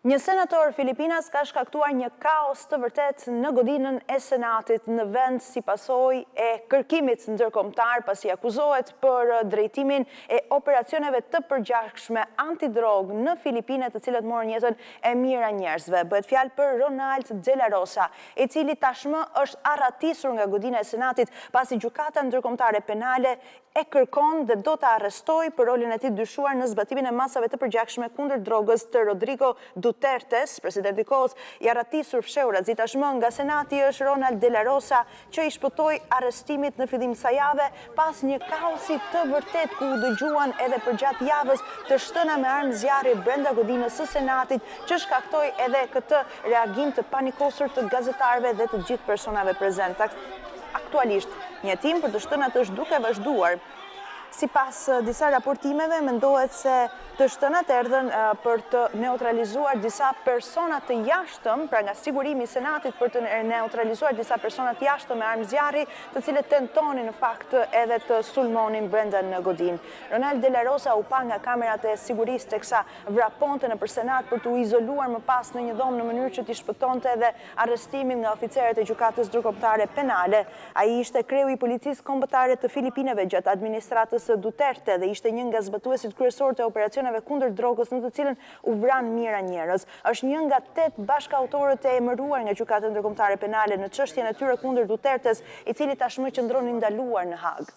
Një senator Filipinas ka shkaktuar një kaos të vërtet në godinën e Senatit në vend si pasojë e kërkimit ndërkombëtar pasi akuzohet për drejtimin e operacioneve të përgjithshme antidrogë në Filipine, të cilët morën jetën e mijëra njerëzve. Bëhet fjalë për Ronald De La Rosa, i cili tashmë është arratisur nga godina e Senatit pasi gjykata ndërkombëtare penale e kërkon dhe do të arrestojë për rolin e tij dyshuar në zbatimin e masave të përgjithshme kundër drogës të Rodrigo Dutertes, presidenti i kohës, i arratisur fshehurat tashmë nga Senati është Ronald De La Rosa, që i shpëtoi arrestimit në fillim të jave pas një kaosi të vërtet ku u dëgjuan edhe përgjatë javës të shtëna me armë zjarri brenda godinës së Senatit, që shkaktoi edhe këtë reagim të panikosur të gazetarëve dhe të gjithë personave prezent. Aktualisht, një hetim për të shtënat është duke vazhduar. Sipas disa raportimeve, mendohet se të shtënat erdhën për të neutralizuar disa persona të jashtëm, pra nga sigurimi i Senatit për të neutralizuar disa persona të jashtëm me armë zjarri, të cilët tentonin në fakt edhe të sulmonin brenda në godinë. Ronald De La Rosa u pa nga kamerat e sigurisë teksa vraponte nëpër Senat për të u izoluar më pas në një dhomë në mënyrë që t'i shpëtonte edhe arrestimin nga oficerët e gjykatës ndërkombëtare penale. Ai ishte kreu i policisë kombëtare të Filipineve gjatë administratës Duterte dhe ishte një nga zbatuesit kryesorë të operacioneve kundër drogës në të cilën u vranë mijëra njerëz. Është një nga 8 bashkëautorët e emëruar nga gjykata ndërkombëtare penale në çështjen e tyre kundër Dutertes, i cili tashmë qëndron i ndaluar në Hag.